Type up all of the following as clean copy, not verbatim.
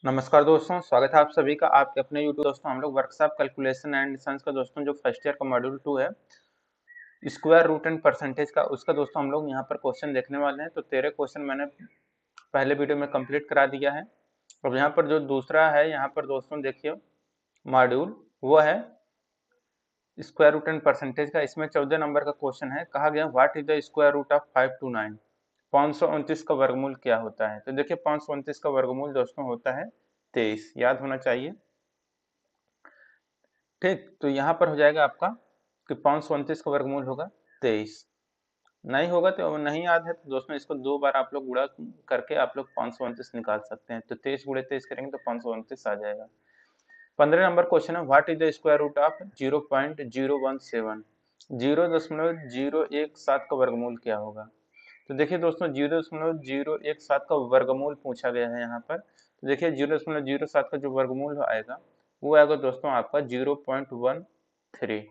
नमस्कार दोस्तों, स्वागत है आप सभी का आपके अपने यूट्यूब। दोस्तों हम लोग वर्कशॉप कैलकुलेशन एंड साइंस का दोस्तों जो फर्स्ट ईयर का मॉड्यूल 2 है स्क्वायर रूट एंड परसेंटेज का, उसका दोस्तों हम लोग यहाँ पर क्वेश्चन देखने वाले हैं। तो 13 क्वेश्चन मैंने पहले वीडियो में कंप्लीट करा दिया है। और यहाँ पर जो दूसरा है, यहाँ पर दोस्तों देखिए मॉड्यूल वो है स्क्वायर रूट एंड परसेंटेज का। इसमें 14 नंबर का क्वेश्चन है। कहा गया what is the square root of 529। 529 का वर्गमूल क्या होता है? तो देखिए 529 का वर्गमूल दोस्तों होता है 23, याद होना चाहिए। ठीक, तो यहाँ पर हो जाएगा आपका कि 529 का वर्गमूल होगा 23। नहीं होगा तो नहीं याद है तो दोस्तों इसको 2 बार आप लोग गुणा करके आप लोग 529 निकाल सकते हैं। तो 23 गुणे 23 करेंगे तो 529 आ जाएगा। 15 नंबर क्वेश्चन है what is the square root of 0.017। 0.017 का वर्गमूल क्या होगा? तो देखिए दोस्तों 0.017 का वर्गमूल पूछा गया है यहाँ पर। तो देखिए 0.07 का जो वर्गमूल आएगा वो आएगा दोस्तों आपका 0.13।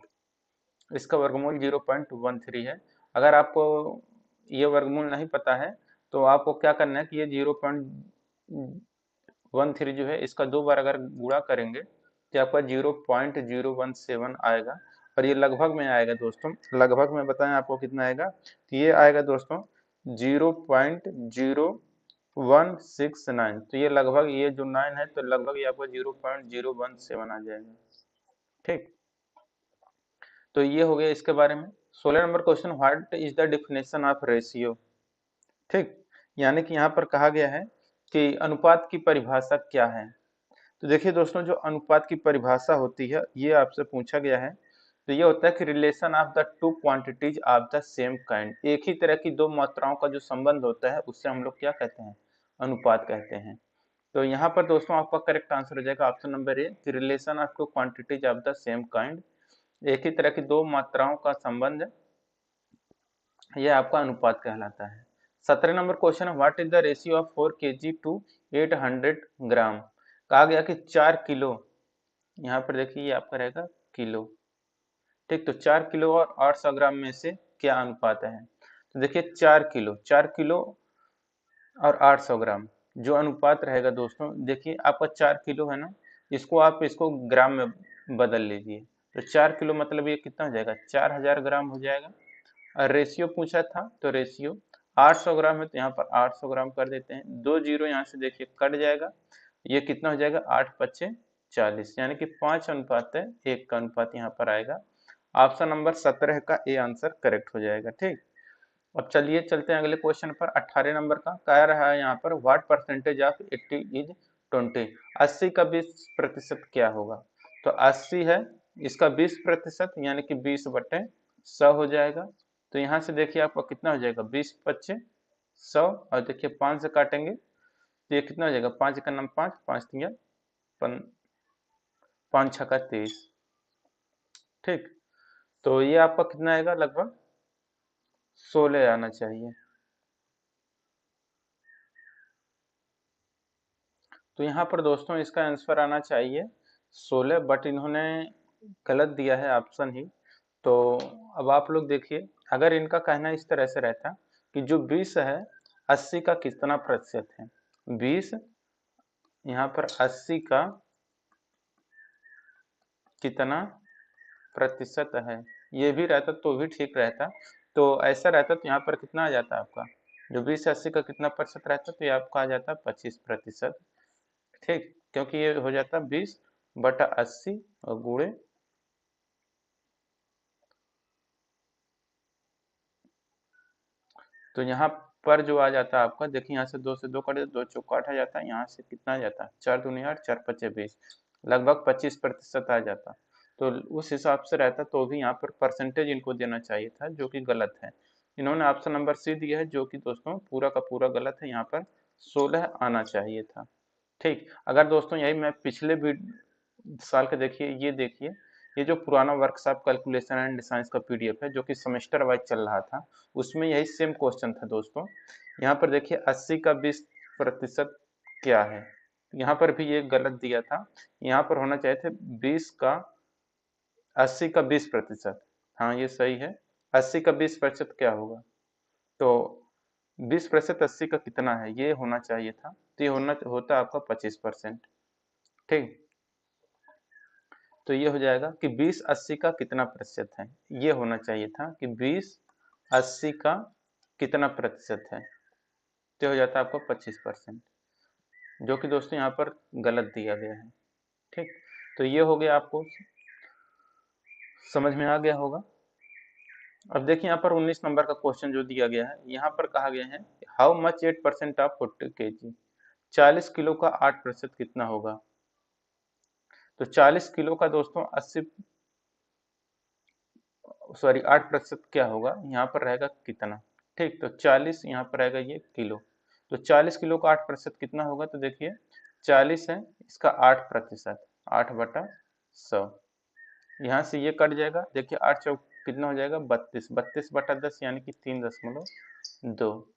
इसका वर्गमूल 0.13 है। अगर आपको ये वर्गमूल नहीं पता है तो आपको क्या करना है कि ये 0.13 जो है इसका 2 बार अगर गुणा करेंगे तो आपका 0.017 आएगा। और ये लगभग में आएगा दोस्तों, लगभग में बताएं आपको कितना आएगा? तो ये आएगा दोस्तों 0.0169। तो ये लगभग, ये जो 9 है तो लगभग ये आपका 0.017 आ जाएगा। ठीक, तो ये हो गया इसके बारे में। 16 number question what is the definition of ratio. ठीक, यानी कि यहाँ पर कहा गया है कि अनुपात की परिभाषा क्या है। तो देखिए दोस्तों जो अनुपात की परिभाषा होती है ये आपसे पूछा गया है। तो ये होता है कि relation of the two quantities of the same kind. एक ही तरह की दो मात्राओं का जो संबंध होता है उससे हम लोग क्या कहते हैं? अनुपात कहते हैं। तो यहाँ पर दोस्तों आपका करेक्ट आंसर हो जाएगा option number A, relation of two quantities of the same kind. एक ही तरह की दो मात्राओं का संबंध यह आपका अनुपात कहलाता है। 17 नंबर क्वेश्चन है what is the ratio of 4 kg to 800 gram. कहा गया कि 4 किलो, यहाँ पर देखिए ये आपका रहेगा किलो। ठीक, तो 4 किलो और 800 ग्राम में से क्या अनुपात है? तो देखिए 4 किलो और 800 ग्राम जो अनुपात रहेगा दोस्तों, देखिए आपका 4 किलो है ना, इसको आप इसको ग्राम में बदल लीजिए। तो 4 किलो मतलब ये कितना हो जाएगा? 4000 ग्राम हो जाएगा। और रेशियो पूछा था तो रेशियो 800 ग्राम है तो यहाँ पर 800 ग्राम कर देते हैं। 2 जीरो यहाँ से देखिए कट जाएगा, ये कितना हो जाएगा? 8 पच्चे 40, यानी कि 5 अनुपात है 1 का अनुपात यहाँ पर आएगा। ऑप्शन नंबर 17 का ए आंसर करेक्ट हो जाएगा। ठीक, अब चलिए चलते हैं अगले क्वेश्चन पर। 18 नंबर का कह रहा है यहाँ पर व्हाट परसेंटेज ऑफ 80 इज 20। 80 का 20% क्या होगा? तो 80 है, इसका 20% यानी कि 20/100 हो जाएगा। तो यहाँ से देखिए आपका कितना हो जाएगा? 20 पच्चे 100, और देखिए 5 से काटेंगे तो ये कितना हो जाएगा? 5 का नाम 5, 5 तिया 5 छक्का 23। ठीक, तो ये आपका कितना आएगा? लगभग 16 आना चाहिए। तो यहाँ पर दोस्तों इसका आंसर आना चाहिए 16, बट इन्होंने गलत दिया है ऑप्शन ही। तो अब आप लोग देखिए, अगर इनका कहना इस तरह से रहता कि जो 20 है 80 का कितना प्रतिशत है, 20 यहाँ पर 80 का कितना प्रतिशत है, ये भी रहता तो भी ठीक रहता। तो ऐसा रहता तो यहाँ पर कितना आ जाता आपका? जो 20 80 का कितना प्रतिशत रहता तो ये आपका आ जाता 25%। ठीक, क्योंकि ये हो जाता 20/80 और गुणे, तो यहाँ पर जो आ जाता है आपका, देखिए यहाँ से 2 से 2 कटे 2 चौका 8 आ जाता है। यहाँ से कितना आ जाता है? 4 दूनी 8, 4 पचे 20, लगभग 25% आ जाता। तो उस हिसाब से रहता तो भी यहाँ पर परसेंटेज इनको देना चाहिए था, जो कि गलत है। इन्होंने ऑप्शन नंबर सी दिया है, जो कि दोस्तों पूरा का पूरा गलत है। यहाँ पर 16 आना चाहिए था। ठीक, अगर दोस्तों यही मैं पिछले साल के देखिए, ये देखिए ये जो पुराना वर्कशॉप कैलकुलेशन एंड साइंस का पीडीएफ है जो कि सेमेस्टर वाइज चल रहा था, उसमें यही सेम क्वेश्चन था दोस्तों। यहाँ पर देखिए 80 का 20% क्या है? यहाँ पर भी ये गलत दिया था, यहाँ पर होना चाहिए थे 20 का 80 का 20%। हाँ ये सही है। 80 का 20% क्या होगा? तो 20% 80 का कितना है, ये होना चाहिए था, तो ये होता आपका 25%। ठीक, तो ये हो जाएगा कि 20 80 का कितना प्रतिशत है, ये होना चाहिए था कि 20 80 का कितना प्रतिशत है, तो हो जाता है आपका 25%, जो कि दोस्तों यहाँ पर गलत दिया गया है। ठीक, तो ये हो गया, आपको समझ में आ गया होगा। अब देखिए यहाँ पर 19 नंबर का क्वेश्चन जो दिया गया है, यहाँ पर कहा गया है how much 8% of 40 kg, 40 kilo का 8% कितना होगा। तो 40 किलो का दोस्तों 8% क्या होगा, यहाँ पर रहेगा कितना। ठीक, तो 40 यहाँ पर रहेगा ये किलो, तो 40 किलो का 8% कितना होगा, तो देखिए 40 है, इसका 8%, 8/100, यहाँ से ये कट जाएगा, देखिए 8 चौक कितना हो जाएगा 32, 32/10 यानी कि 3.2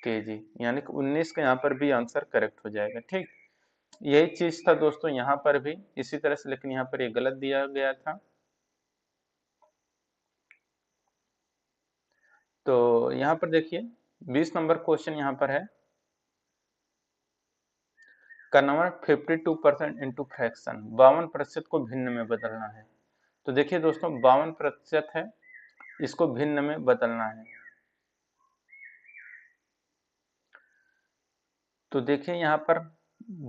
kg, यानी कि 19 का यहाँ पर भी आंसर करेक्ट हो जाएगा। ठीक, यही चीज था दोस्तों यहाँ पर भी इसी तरह से, लेकिन यहाँ पर ये गलत दिया गया था। तो यहाँ पर देखिए 20 नंबर क्वेश्चन यहाँ पर है, कन्वर्ट 52% इंटू फ्रैक्शन, 52% को भिन्न में बदलना है। तो देखिए दोस्तों 52% है, इसको भिन्न में बदलना है। तो देखिए यहाँ पर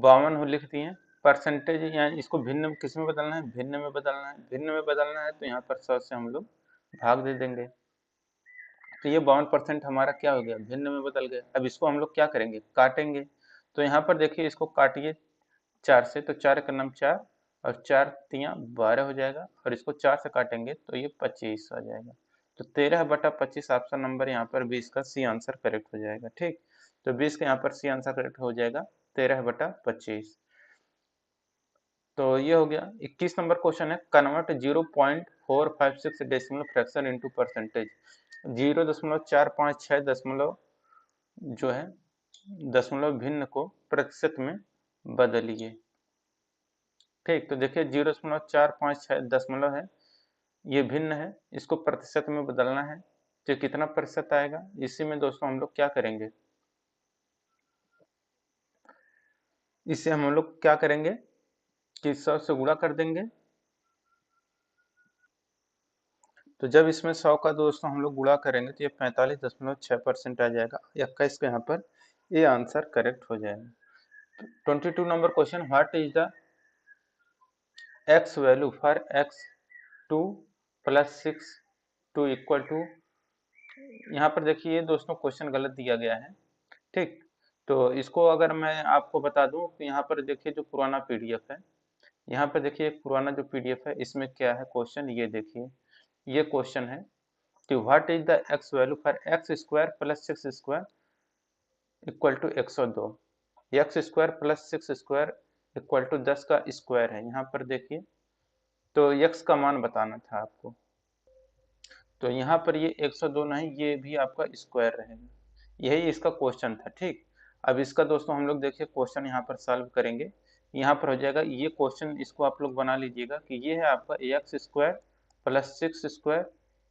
52 हो लिख दिए, परसेंटेज यानी इसको भिन्न किस में बदलना है, भिन्न में बदलना है। भिन्न में बदलना है तो यहाँ पर 100 से हम लोग भाग दे देंगे, तो ये 52% हमारा क्या हो गया, भिन्न में बदल गया। अब इसको हम लोग क्या करेंगे, काटेंगे। तो यहाँ पर देखिए इसको काटिए 4 से, तो 4 का नाम 4 और 4 तियाँ 12 हो जाएगा, और इसको 4 से काटेंगे तो ये 25 आ जाएगा। तो 13/25 ऑप्शन नंबर यहाँ पर 20 का सी आंसर करेक्ट हो जाएगा। ठीक, तो 20 का यहाँ पर सी आंसर करेक्ट हो जाएगा 13/25। तो ये हो गया। 21 नंबर क्वेश्चन है, convert 0.456 decimal fraction into percentage, 0.456 दशमलव जो है दशमलव भिन्न को प्रतिशत में बदलिए। ठीक, तो देखिए 0.456 दशमलव है, ये भिन्न है, इसको प्रतिशत में बदलना है, तो कितना प्रतिशत आएगा। इसी में दोस्तों हम लोग क्या करेंगे, इसे हम लोग क्या करेंगे कि 100 से गुणा कर देंगे। तो जब इसमें 100 का दोस्तों हम लोग गुणा करेंगे तो ये 45.6% आ जाएगा, 21 का यहाँ पर ये आंसर करेक्ट हो जाएगा। 22 नंबर question, what is the x value for x2 + 6 to equal to. यहाँ पर देखिए दोस्तों क्वेश्चन गलत दिया गया है। ठीक, तो इसको अगर मैं आपको बता दूं तो यहाँ पर देखिए जो पुराना पीडीएफ है, यहाँ पर देखिए एक पुराना जो पीडीएफ है, इसमें क्या है क्वेश्चन, ये देखिए ये क्वेश्चन है कि what is the x value for x² + 6² equal to 102। x² + 6² equal to 10 का स्क्वायर है, यहाँ पर देखिए, तो x का मान बताना था आपको, तो यहाँ पर ये 102 नहीं, ये भी आपका स्क्वायर रहेगा, यही इसका क्वेश्चन था। ठीक, अब इसका दोस्तों हम लोग देखिए क्वेश्चन यहाँ पर सॉल्व करेंगे। यहाँ पर हो जाएगा ये क्वेश्चन, इसको आप लोग बना लीजिएगा कि ये है आपका x² + 6²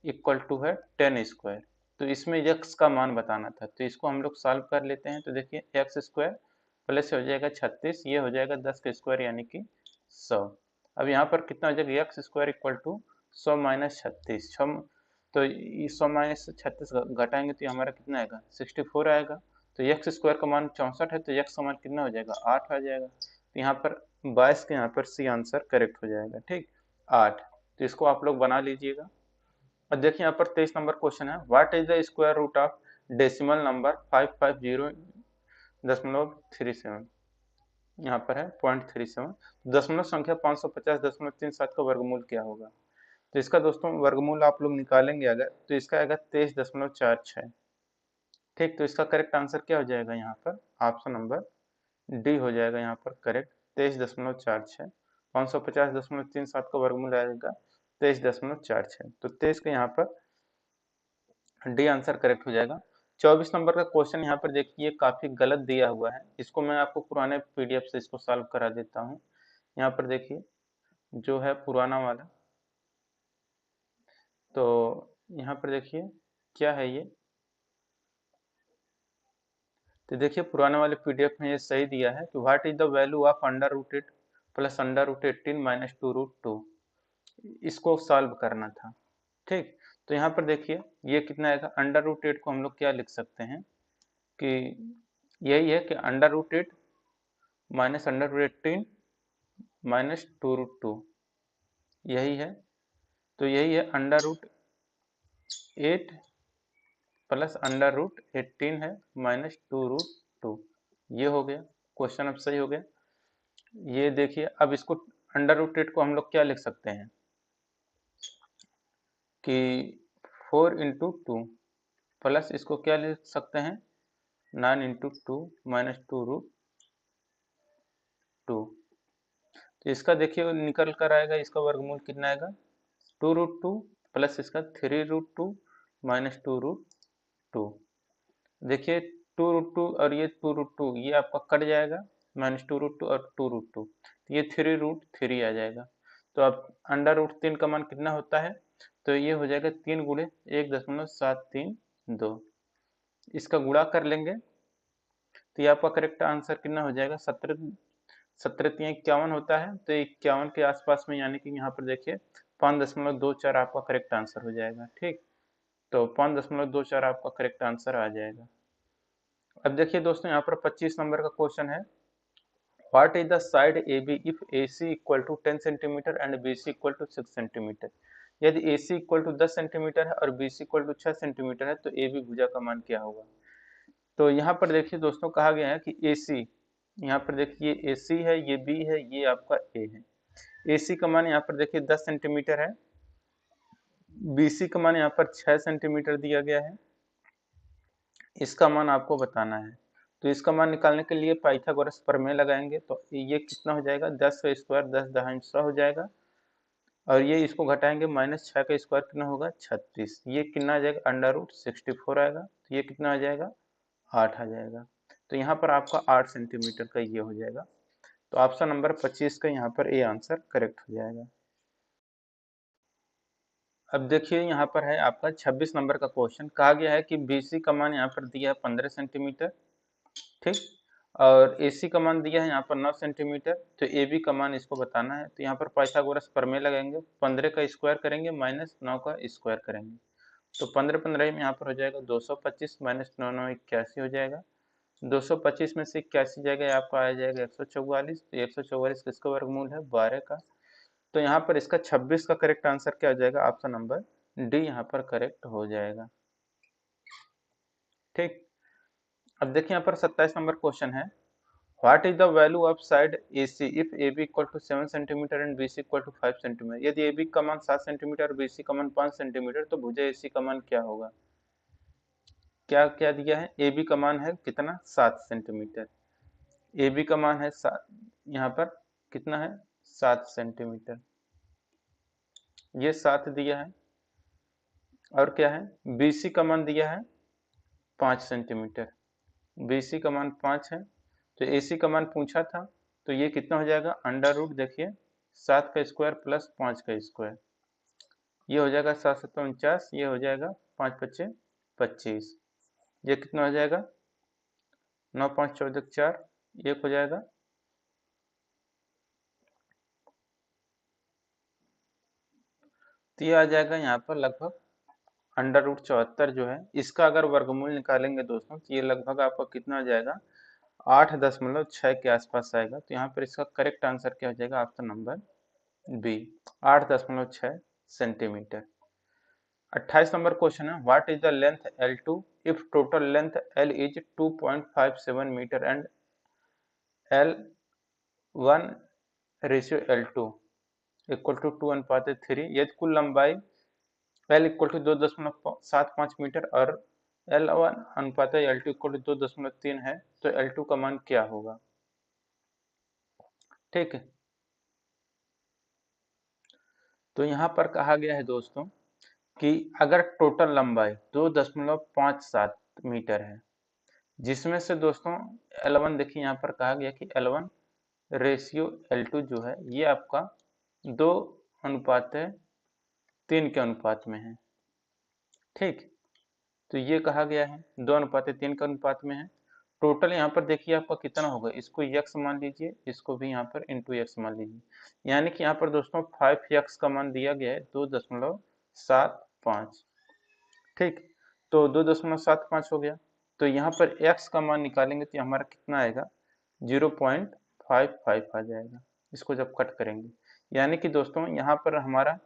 इक्वल टू है 10²। तो इसमें x का मान बताना था, तो इसको हम लोग सॉल्व कर लेते हैं। तो देखिए x² प्लस हो जाएगा 36, ये हो जाएगा 10 का स्क्वायर यानी कि 100। अब यहाँ पर कितना हो जाएगा, x² इक्वल टू 100 - 36, तो 100 - 36 घटाएंगे तो ये हमारा कितना आएगा 64 आएगा। तो x² का मान 64 है, तो x का मान कितना हो जाएगा 8 आ जाएगा। तो यहाँ पर 22 के यहाँ पर सी आंसर करेक्ट हो जाएगा। ठीक, 8, तो इसको आप लोग बना लीजिएगा। और देखिए यहाँ पर 23 नंबर क्वेश्चन है, what is the square root of decimal number 550.37, यहाँ पर है 0.37। दशमलव संख्या 550.37 का वर्गमूल क्या होगा। तो इसका दोस्तों वर्गमूल आप लोग निकालेंगे अगर, तो इसका आएगा 23.46। ठीक, तो इसका करेक्ट आंसर क्या हो जाएगा, यहाँ पर ऑप्शन नंबर डी हो जाएगा यहाँ पर करेक्ट, 23.46। 550.37 का वर्गमूल आएगा 23.46, तो 23 का यहाँ पर डी आंसर करेक्ट हो जाएगा। 24 नंबर का क्वेश्चन यहाँ पर देखिए काफी गलत दिया हुआ है, इसको मैं आपको पुराने पीडीएफ से इसको सॉल्व करा देता हूँ। यहाँ पर देखिए जो है पुराना वाला, तो यहाँ पर देखिए क्या है ये, तो देखिए पुराने वाले पीडीएफ में ये सही दिया है कि what is the value of under root 8 plus under root 18 minus 2√2, इसको सॉल्व करना था। ठीक, तो यहाँ पर देखिए ये कितना आएगा, अंडर रूट 8 को हम लोग क्या लिख सकते हैं कि यही है कि under root 8 minus under root 18 minus 2√2, यही है। तो यही है under root 8 plus under root 18 है माइनस 2√2, ये हो गया क्वेश्चन, अब सही हो गया। ये देखिए अब इसको अंडर रूट 8 को हम लोग क्या लिख सकते हैं कि 4 इंटू 2 प्लस इसको क्या लिख सकते हैं 9 इंटू 2 माइनस 2√2। तो इसका देखिए निकल कर आएगा, इसका वर्गमूल कितना आएगा 2√2 प्लस इसका 3√2 माइनस 2√2। देखिए 2√2 और ये 2√2 ये आपका कट जाएगा, माइनस 2√2 और 2√2, ये 3√3 आ जाएगा। तो अब अंडर रूट 3 का मान कितना होता है, तो ये हो जाएगा 3 गुणे 1.732, इसका गुणा कर लेंगे तो ये आपका करेक्ट आंसर कितना हो जाएगा 17 होता है, तो 51 के आसपास में, यानी कि यहाँ पर देखिए 5.24 आपका करेक्ट आंसर हो जाएगा। ठीक, तो 5.24 आपका करेक्ट आंसर आ जाएगा। अब देखिए दोस्तों यहाँ पर 25 नंबर का क्वेश्चन है, what is the side A B if A C equal to 10 centimetre and B C equal to 6 centimetre. यदि A C equal to 10 centimetre है और B C equal to 6 centimetre है तो ए बी भुजा का मान क्या होगा। तो यहाँ पर देखिए दोस्तों कहा गया है कि ए सी, यहाँ पर देखिए ए सी है, ये बी है, ये आपका ए है। ए सी का मान यहाँ पर देखिए 10 सेंटीमीटर है, बी सी का मान यहाँ पर 6 सेंटीमीटर दिया गया है, इसका मान आपको बताना है। तो इसका मान निकालने के लिए पाइथागोरस प्रमेय लगाएंगे, तो ये कितना हो जाएगा 10 का स्क्वायर 10 दहाई 100 हो जाएगा, और ये इसको घटाएंगे माइनस 6 का स्क्वायर कितना होगा 36, ये कितना आ जाएगा अंडर रूट 64 आएगा, तो ये कितना आ जाएगा 8 आ जाएगा। तो यहाँ पर आपका 8 सेंटीमीटर का ये हो जाएगा। तो ऑप्शन नंबर 25 का यहाँ पर ए आंसर करेक्ट हो जाएगा। अब देखिए यहाँ पर है आपका 26 नंबर का क्वेश्चन, कहा गया है कि बीसी का मान यहाँ पर दिया है 15 सेंटीमीटर, ठीक, और एसी का मान दिया है यहाँ पर 9 सेंटीमीटर, तो ए बी का मान इसको बताना है। तो यहाँ पर पाइथागोरस प्रमेय लगाएंगे, 15 का स्क्वायर करेंगे माइनस 9 का स्क्वायर करेंगे, तो 15 में यहाँ पर हो जाएगा 225 माइनस 9 9 81 हो जाएगा, 225 में से 81 जाएगा आपका आ जाएगा 144, तो 144 किसका वर्गमूल है 12 का। तो यहाँ पर इसका 26 का करेक्ट आंसर क्या हो जाएगा, ऑप्शन नंबर डी यहाँ पर करेक्ट हो जाएगा। ठीक, अब देखिए यहाँ पर 27 नंबर क्वेश्चन है, what is the value of side AC if AB equal to 7 centimetre and BC equal to 5 centimetre. यदि AB का मान 7 सेंटीमीटर और BC का मान 5 सेंटीमीटर तो भुजा AC का मान क्या होगा। क्या क्या दिया है, AB का मान है कितना 7 सेंटीमीटर, AB का मान है यहाँ पर कितना है 7 सेंटीमीटर, ये 7 दिया है, और क्या है BC का मान दिया है 5 सेंटीमीटर, BC का मान 5 है, तो AC का मान पूछा था, तो ये कितना हो जाएगा अंडर रूट देखिए 7 का स्क्वायर प्लस 5 का स्क्वायर, ये हो जाएगा 7 7 49, ये हो जाएगा 5 5 25, ये कितना हो जाएगा 9 5 14 4, एक हो जाएगा, तो ये आ जाएगा यहाँ पर लगभग अंडर रूट 74 जो है, इसका अगर वर्गमूल निकालेंगे दोस्तों तो ये लगभग आपका कितना आ जाएगा 8.6 के आसपास आएगा। तो यहाँ पर इसका करेक्ट आंसर क्या हो जाएगा, option number B 8.6 centimetre. 28 number question है, what is the length L2 if total length L is 2.57 metre and L1 ratio L2 equal to 2:3, यदि कुल लंबाई L इक्वल टू 2.75 मीटर और L1 अनुपात L2 इक्वल टू 2.3 है तो L2 का मान क्या होगा। ठीक है, तो यहाँ पर कहा गया है दोस्तों कि अगर टोटल लंबाई 2.57 मीटर है, जिसमें से दोस्तों L1 देखिए यहाँ पर कहा गया कि L1 रेशियो L2 जो है ये आपका 2:3 के अनुपात में है। ठीक, तो ये कहा गया है 2:3 के अनुपात में है, टोटल यहाँ पर देखिए आपका कितना होगा, इसको x मान लीजिए, इसको भी यहाँ पर इंटू एक्स मान लीजिए, यानी कि यहाँ पर दोस्तों 5x का मान दिया गया है 2.75। ठीक, तो 2.75 हो गया, तो यहाँ पर x का मान निकालेंगे तो हमारा कितना आएगा, 0.55 आ जाएगा, इसको जब कट करेंगे, यानी कि दोस्तों यहाँ पर हमारा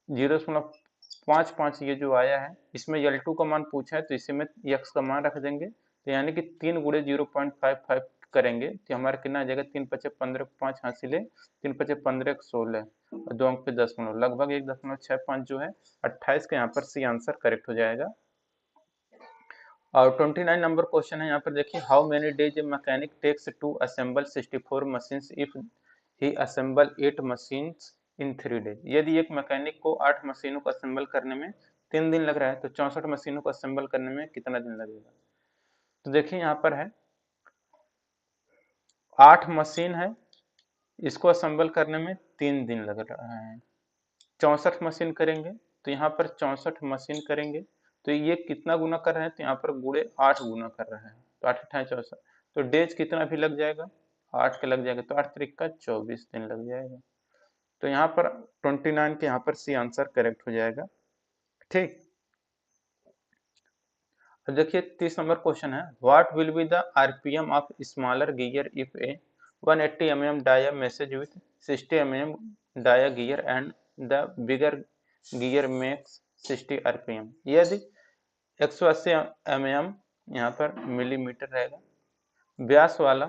0.55 ये जो आया है, इसमें L2 का मान पूछा है तो इसी में x का मान रख देंगे, तो यानी कि 3 गुणे 0.55 करेंगे तो हमारा कितना आ जाएगा, 3 पचे 15, 5 हासिले 3 पचे 15 16 और 2 अंक पे दशमलव, लगभग 1.65 जो है 28 का यहाँ पर सी आंसर करेक्ट हो जाएगा। और 29 नंबर क्वेश्चन है, यहाँ पर देखिए, how many days a mechanic takes to assemble 64 machines if he assemble 8 machines in 3 days. यदि एक मैकेनिक को 8 मशीनों को असेंबल करने में 3 दिन लग रहा है तो 64 मशीनों को असेंबल करने में कितना दिन लगेगा। तो देखिए यहाँ पर है 8 मशीन है, इसको असेंबल करने में 3 दिन लग रहा है, 64 मशीन करेंगे तो यहाँ पर 64 मशीन करेंगे तो ये कितना गुना कर रहे हैं, तो यहाँ पर गुणे 8 गुना कर रहे हैं, तो 8 अठाई 64, तो डेज कितना भी लग जाएगा, 8 का लग जाएगा, तो 8 तारीख का 24 दिन लग जाएगा, तो यहाँ पर 29 के यहाँ पर सी आंसर करेक्ट हो जाएगा। ठीक, अब देखिए 30 नंबर क्वेश्चन है, what will be the RPM of smaller gear if a 180 mm dia meshes with 60 mm dia gear and the bigger gear makes 60 RPM. यदि 180 mm यहाँ पर मिलीमीटर रहेगा, व्यास वाला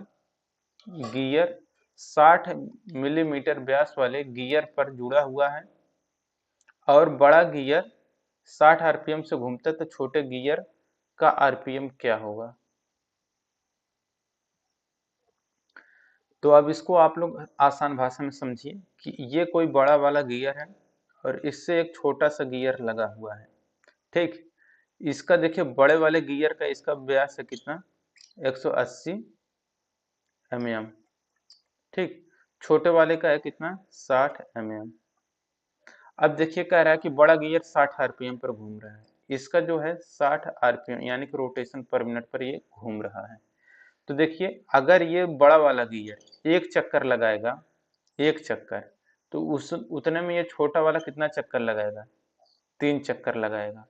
गियर 60 मिलीमीटर व्यास वाले गियर पर जुड़ा हुआ है और बड़ा गियर 60 आरपीएम से घूमता है, तो छोटे गियर का आरपीएम क्या होगा। तो अब इसको आप लोग आसान भाषा में समझिए कि ये कोई बड़ा वाला गियर है और इससे एक छोटा सा गियर लगा हुआ है। ठीक, इसका देखिए बड़े वाले गियर का इसका व्यास है कितना, 180 mm। ठीक, छोटे वाले का है कितना, 60 mm। अब देखिए कह रहा है कि बड़ा गियर 60 आरपीएम पर घूम रहा है, इसका जो है 60 आरपीएम यानी कि रोटेशन पर मिनट पर ये घूम रहा है। तो देखिए अगर ये बड़ा वाला गियर एक चक्कर लगाएगा, एक चक्कर, तो उस उतने में ये छोटा वाला कितना चक्कर लगाएगा, 3 चक्कर लगाएगा,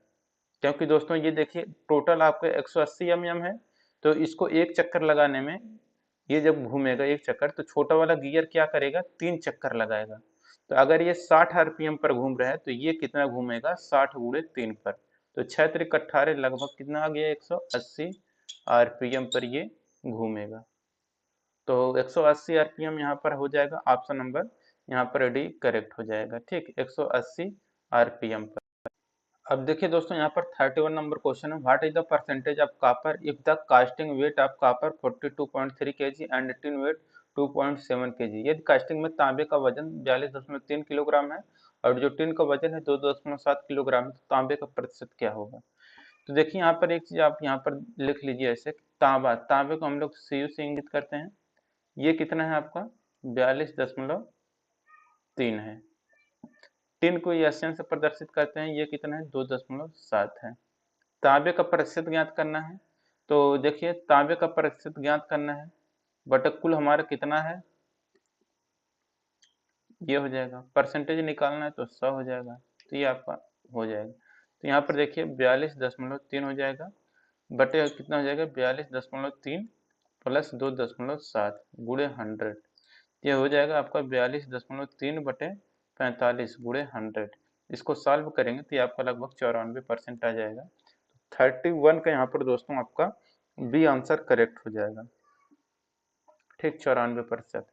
क्योंकि दोस्तों ये देखिए टोटल आपका 180 mm है, तो इसको एक चक्कर लगाने में ये जब घूमेगा एक चक्कर तो छोटा वाला गियर क्या करेगा, 3 चक्कर लगाएगा। तो अगर ये 60 आरपीएम पर घूम रहा है तो ये कितना घूमेगा, 60 गुणे 3 पर, तो 6 त्रिक 18 लगभग कितना आ गया, 180 आरपीएम पर ये घूमेगा। तो 180 आरपीएम यहाँ पर हो जाएगा, ऑप्शन नंबर यहाँ पर डी करेक्ट हो जाएगा। ठीक, 180 आरपीएम पर। अब देखिए दोस्तों यहाँ पर 31 नंबर क्वेश्चन है, what is the percentage of copper if the casting weight of copper 42.3 kg and tin weight 2.7 kg। यदि कास्टिंग में तांबे का वजन 42.3 किलोग्राम है और जो टिन का वजन है 2.7 किलोग्राम है, तो तांबे का प्रतिशत क्या होगा। तो देखिए यहाँ पर एक चीज आप यहाँ पर लिख लीजिए ऐसे, तांबा, तांबे को हम लोग सीयू से इंगित करते हैं, ये कितना है आपका 42.3 है। टिन को एशियन से प्रदर्शित करते हैं, ये कितना है 2.7 है। तांबे का प्रतिशत ज्ञात करना है, तो देखिए तांबे का प्रतिशत ज्ञात करना है, बटा कुल हमारा कितना है, ये हो जाएगा, परसेंटेज निकालना है तो 100 हो जाएगा, तो ये आपका हो जाएगा। तो यहाँ पर देखिए 42.3 हो जाएगा, बटे कितना हो जाएगा 42.3 प्लस 2.7 गुणे 100, ये हो जाएगा आपका 42.3 बटे 45 गुणे 100। इसको सॉल्व करेंगे तो ये आपका लगभग 94% आ जाएगा। 31 का यहाँ पर दोस्तों आपका बी आंसर करेक्ट हो जाएगा। ठीक, 94%।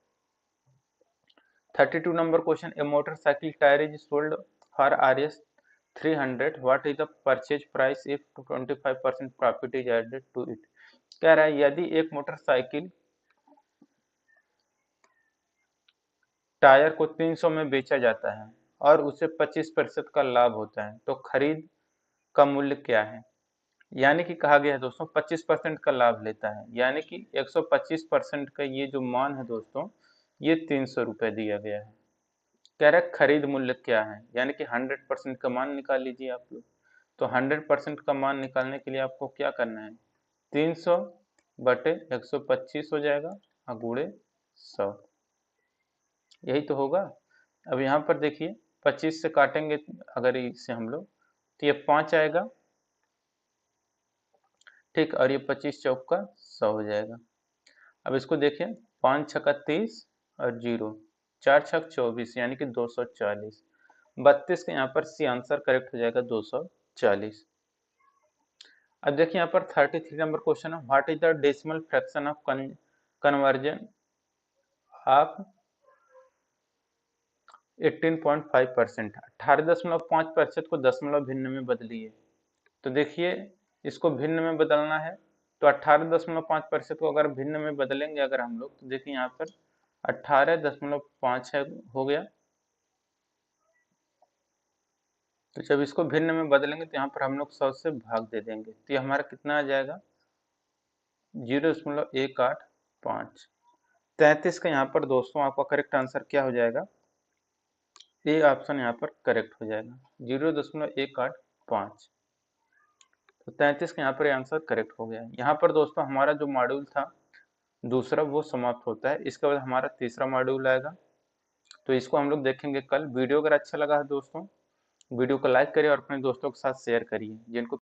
32 number question, a motorcycle tyre is sold for RS 300, what is the purchase price if 25% profit is added to it. कह रहा है यदि एक मोटरसाइकिल टायर को 300 में बेचा जाता है और उसे 25% का लाभ होता है तो खरीद का मूल्य क्या है। यानी कि कहा गया है दोस्तों 25% का लाभ लेता है, यानी कि 125% का ये जो मान है दोस्तों ये 300 रुपये दिया गया है। कह रहा है खरीद मूल्य क्या है, यानी कि 100% का मान निकाल लीजिए आप लोग। तो 100% का मान निकालने के लिए आपको क्या करना है, 300 बटे 125 हो जाएगा और गुणे 100, यही तो होगा। अब यहाँ पर देखिए 25 से काटेंगे अगर इसे हम लोग तो ये 5 आएगा, ठीक, और ये 25 चौक का 100 हो जाएगा। अब इसको देखें, 5 छक्का 30 और 0, 4 छक 24 यानी कि 240, 32 का यहाँ पर सी आंसर करेक्ट हो जाएगा 240। अब देखिए यहाँ पर 33 नंबर क्वेश्चन है, what is the decimal fraction of conversion of 18.5%, 18.5% को दशमलव भिन्न में बदलिए। तो देखिए इसको भिन्न में बदलना है तो 18.5% को अगर भिन्न में बदलेंगे अगर हम लोग, तो देखिए यहाँ पर 18.5 है हो गया। तो जब इसको भिन्न में बदलेंगे तो यहाँ पर हम लोग 100 से भाग दे देंगे, तो ये हमारा कितना आ जाएगा 0.185। 33 का यहाँ पर दोस्तों आपका करेक्ट आंसर क्या हो जाएगा, ए ऑप्शन यहाँ पर करेक्ट हो जाएगा 0.185। तो 33 का यहाँ पर आंसर करेक्ट हो गया। यहाँ पर दोस्तों हमारा जो मॉड्यूल था दूसरा वो समाप्त होता है, इसके बाद हमारा तीसरा मॉड्यूल आएगा, तो इसको हम लोग देखेंगे कल। वीडियो अगर अच्छा लगा है दोस्तों, वीडियो को लाइक करिए और अपने दोस्तों के साथ शेयर करिए जिनको